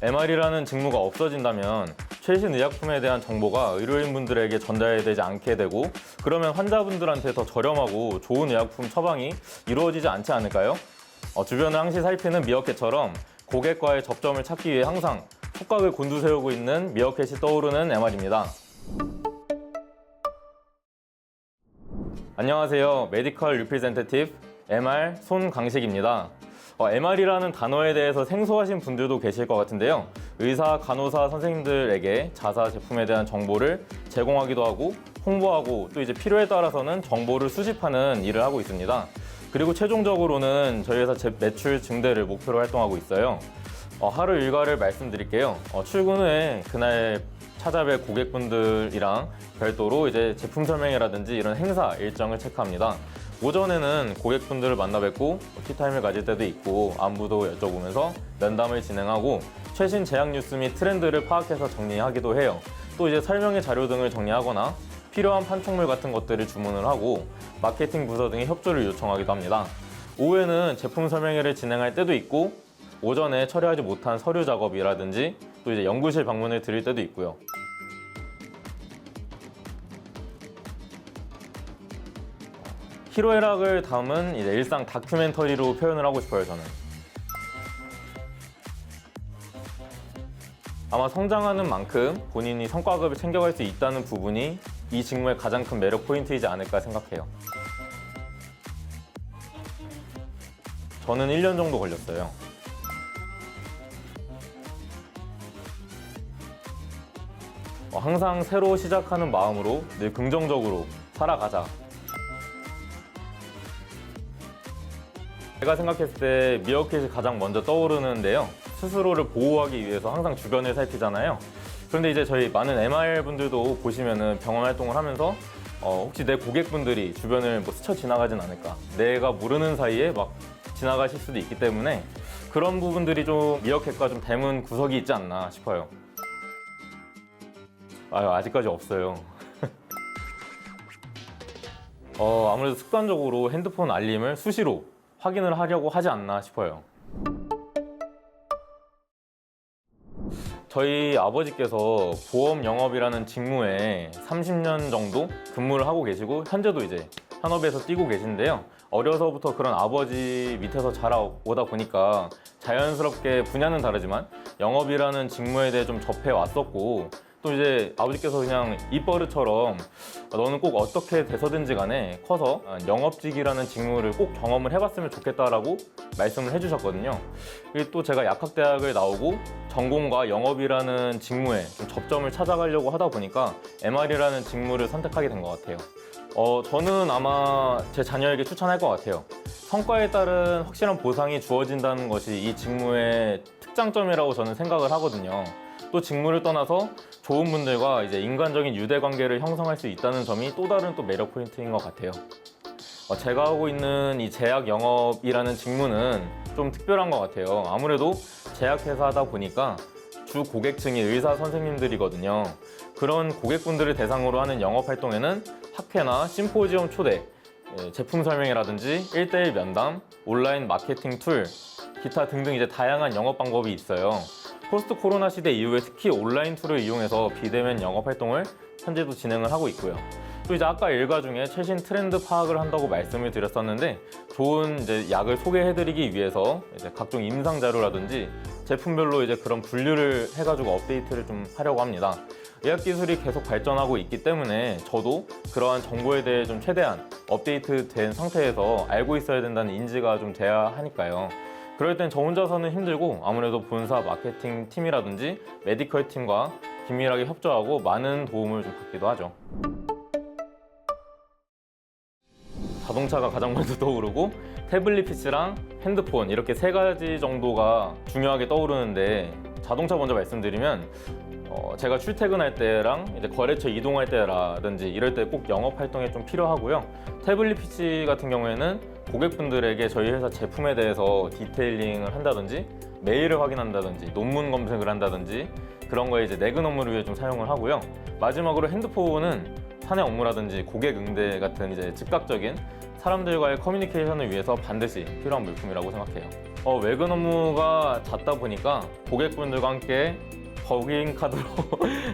MR이라는 직무가 없어진다면 최신 의약품에 대한 정보가 의료인분들에게 전달되지 않게 되고, 그러면 환자분들한테 더 저렴하고 좋은 의약품 처방이 이루어지지 않지 않을까요? 주변을 항시 살피는 미어캣처럼 고객과의 접점을 찾기 위해 항상 촉각을 곤두세우고 있는 미어캣이 떠오르는 MR입니다. 안녕하세요. 메디컬 리프레젠테티브 MR 손강식입니다. MR이라는 단어에 대해서 생소하신 분들도 계실 것 같은데요. 의사, 간호사, 선생님들에게 자사 제품에 대한 정보를 제공하기도 하고 홍보하고, 또 이제 필요에 따라서는 정보를 수집하는 일을 하고 있습니다. 그리고 최종적으로는 저희 회사 매출 증대를 목표로 활동하고 있어요. 하루 일과를 말씀드릴게요. 출근 후에 그날 찾아뵐 고객분들이랑 별도로 이제 제품 설명회라든지 이런 행사 일정을 체크합니다. 오전에는 고객분들을 만나 뵙고 티타임을 가질 때도 있고 안부도 여쭤보면서 면담을 진행하고 최신 제약 뉴스 및 트렌드를 파악해서 정리하기도 해요. 또 이제 설명회 자료 등을 정리하거나 필요한 판촉물 같은 것들을 주문을 하고 마케팅 부서 등의 협조를 요청하기도 합니다. 오후에는 제품 설명회를 진행할 때도 있고 오전에 처리하지 못한 서류 작업이라든지 또 이제 연구실 방문을 드릴 때도 있고요. 희로애락을 담은 이제 일상 다큐멘터리로 표현을 하고 싶어요, 저는. 아마 성장하는 만큼 본인이 성과급을 챙겨갈 수 있다는 부분이 이 직무의 가장 큰 매력 포인트이지 않을까 생각해요. 저는 1년 정도 걸렸어요. 항상 새로 시작하는 마음으로 늘 긍정적으로 살아가자. 제가 생각했을 때 미어캣이 가장 먼저 떠오르는데요. 스스로를 보호하기 위해서 항상 주변을 살피잖아요. 그런데 이제 저희 많은 MR 분들도 보시면은 병원 활동을 하면서 혹시 내 고객분들이 주변을 스쳐 지나가진 않을까, 내가 모르는 사이에 막 지나가실 수도 있기 때문에 그런 부분들이 좀 미어캣과 좀 닮은 구석이 있지 않나 싶어요. 아직까지 없어요. 아무래도 습관적으로 핸드폰 알림을 수시로 확인을 하려고 하지 않나 싶어요. 저희 아버지께서 보험 영업이라는 직무에 30년 정도 근무를 하고 계시고 현재도 이제 현업에서 뛰고 계신데요. 어려서부터 그런 아버지 밑에서 자라오다 보니까 자연스럽게 분야는 다르지만 영업이라는 직무에 대해 좀 접해 왔었고, 또 이제 아버지께서 그냥 입버릇처럼 너는 꼭 어떻게 돼서든지 간에 커서 영업직이라는 직무를 꼭 경험을 해봤으면 좋겠다라고 말씀을 해주셨거든요. 그리고 또 제가 약학대학을 나오고 전공과 영업이라는 직무에 좀 접점을 찾아가려고 하다 보니까 MR이라는 직무를 선택하게 된 것 같아요. 저는 아마 제 자녀에게 추천할 것 같아요. 성과에 따른 확실한 보상이 주어진다는 것이 이 직무의 특장점이라고 저는 생각을 하거든요. 또 직무를 떠나서 좋은 분들과 이제 인간적인 유대 관계를 형성할 수 있다는 점이 또 다른 또 매력 포인트인 것 같아요. 제가 하고 있는 이 제약 영업이라는 직무는 좀 특별한 것 같아요. 아무래도 제약회사 하다 보니까 주 고객층이 의사 선생님들이거든요. 그런 고객분들을 대상으로 하는 영업 활동에는 학회나 심포지엄 초대, 제품 설명회라든지 1대1 면담, 온라인 마케팅 툴, 기타 등등 이제 다양한 영업 방법이 있어요. 포스트 코로나 시대 이후에 특히 온라인 툴을 이용해서 비대면 영업 활동을 현재도 진행을 하고 있고요. 또 이제 아까 일과 중에 최신 트렌드 파악을 한다고 말씀을 드렸었는데, 좋은 이제 약을 소개해드리기 위해서 이제 각종 임상 자료라든지 제품별로 이제 그런 분류를 해가지고 업데이트를 좀 하려고 합니다. 의학 기술이 계속 발전하고 있기 때문에 저도 그러한 정보에 대해 좀 최대한 업데이트된 상태에서 알고 있어야 된다는 인지가 좀 돼야 하니까요. 그럴 땐 저 혼자서는 힘들고 아무래도 본사 마케팅 팀이라든지 메디컬 팀과 긴밀하게 협조하고 많은 도움을 좀 받기도 하죠. 자동차가 가장 먼저 떠오르고 태블릿 PC랑 핸드폰 이렇게 세 가지 정도가 중요하게 떠오르는데, 자동차 먼저 말씀드리면 제가 출퇴근할 때랑 이제 거래처 이동할 때라든지 이럴 때 꼭 영업 활동에 좀 필요하고요. 태블릿 PC 같은 경우에는 고객분들에게 저희 회사 제품에 대해서 디테일링을 한다든지 메일을 확인한다든지 논문 검색을 한다든지 그런 거에 이제 내근 업무를 위해 좀 사용을 하고요. 마지막으로 핸드폰은 사내 업무라든지 고객 응대 같은 이제 즉각적인 사람들과의 커뮤니케이션을 위해서 반드시 필요한 물품이라고 생각해요. 외근 업무가 잦다 보니까 고객분들과 함께 법인카드로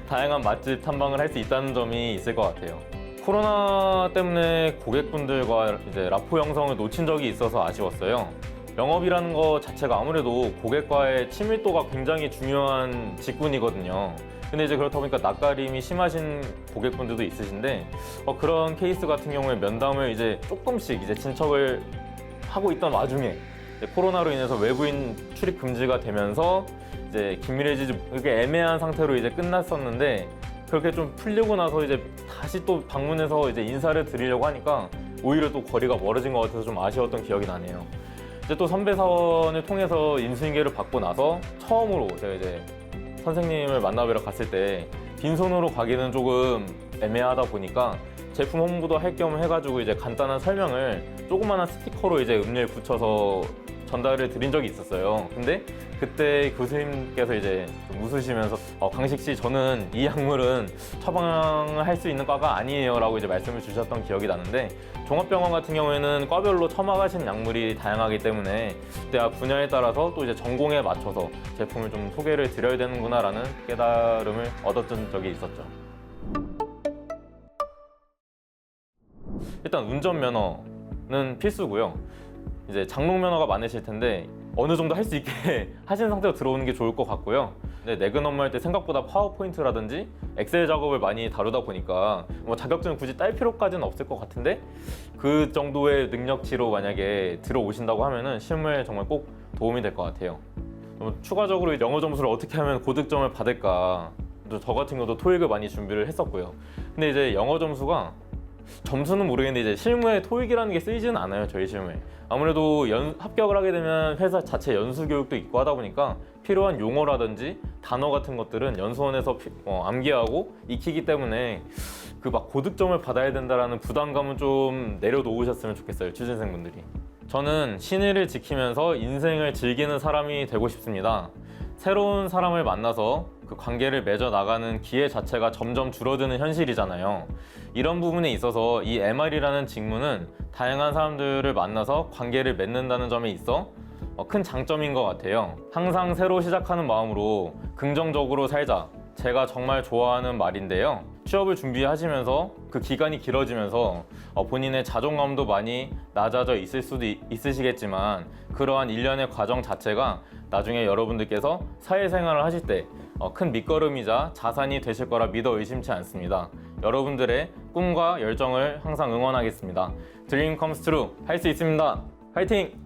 다양한 맛집 탐방을 할 수 있다는 점이 있을 것 같아요. 코로나 때문에 고객분들과 이제 라포 형성을 놓친 적이 있어서 아쉬웠어요. 영업이라는 것 자체가 아무래도 고객과의 친밀도가 굉장히 중요한 직군이거든요. 근데 이제 그렇다 보니까 낯가림이 심하신 고객분들도 있으신데 그런 케이스 같은 경우에 면담을 이제 조금씩 이제 진척을 하고 있던 와중에 이제 코로나로 인해서 외부인 출입 금지가 되면서 이제 긴밀해지지 이게 애매한 상태로 이제 끝났었는데 그렇게 좀 풀리고 나서 이제 다시 또 방문해서 이제 인사를 드리려고 하니까 오히려 또 거리가 멀어진 것 같아서 좀 아쉬웠던 기억이 나네요. 이제 또 선배 사원을 통해서 인수인계를 받고 나서 처음으로 제가 이제 선생님을 만나뵈러 갔을 때 빈손으로 가기는 조금 애매하다 보니까 제품 홍보도 할 겸 해가지고 이제 간단한 설명을 조그마한 스티커로 이제 음료에 붙여서 전달을 드린 적이 있었어요. 근데 그때 교수님께서 이제 좀 웃으시면서 강식 씨, 저는 이 약물은 처방을 할 수 있는 과가 아니에요라고 이제 말씀을 주셨던 기억이 나는데, 종합병원 같은 경우에는 과별로 처방하신 약물이 다양하기 때문에 대학 분야에 따라서 또 이제 전공에 맞춰서 제품을 좀 소개를 드려야 되는구나라는 깨달음을 얻었던 적이 있었죠. 일단 운전면허는 필수고요. 이제 장롱면허가 많으실 텐데 어느 정도 할 수 있게 하신 상태로 들어오는 게 좋을 것 같고요. 근데 내근 업무할 때 생각보다 파워포인트라든지 엑셀 작업을 많이 다루다 보니까 뭐 자격증을 굳이 딸 필요까지는 없을 것 같은데, 그 정도의 능력치로 만약에 들어오신다고 하면은 실무에 정말 꼭 도움이 될 것 같아요. 추가적으로 영어 점수를 어떻게 하면 고득점을 받을까, 또 저 같은 경우도 토익을 많이 준비를 했었고요. 근데 이제 영어 점수가 점수는 모르겠는데 이제 실무에 토익이라는 게 쓰이지는 않아요, 저희 실무에. 아무래도 합격을 하게 되면 회사 자체 연수 교육도 있고 하다 보니까 필요한 용어라든지 단어 같은 것들은 연수원에서 암기하고 익히기 때문에 그 막 고득점을 받아야 된다라는 부담감은 좀 내려놓으셨으면 좋겠어요, 취준생분들이. 저는 신의를 지키면서 인생을 즐기는 사람이 되고 싶습니다. 새로운 사람을 만나서 그 관계를 맺어 나가는 기회 자체가 점점 줄어드는 현실이잖아요. 이런 부분에 있어서 이 MR이라는 직무는 다양한 사람들을 만나서 관계를 맺는다는 점에 있어 큰 장점인 것 같아요. 항상 새로 시작하는 마음으로 긍정적으로 살자, 제가 정말 좋아하는 말인데요. 취업을 준비하시면서 그 기간이 길어지면서 본인의 자존감도 많이 낮아져 있을 수도 있으시겠지만, 그러한 일련의 과정 자체가 나중에 여러분들께서 사회생활을 하실 때 큰 밑거름이자 자산이 되실 거라 믿어 의심치 않습니다. 여러분들의 꿈과 열정을 항상 응원하겠습니다. Dream comes true, 할 수 있습니다. 화이팅!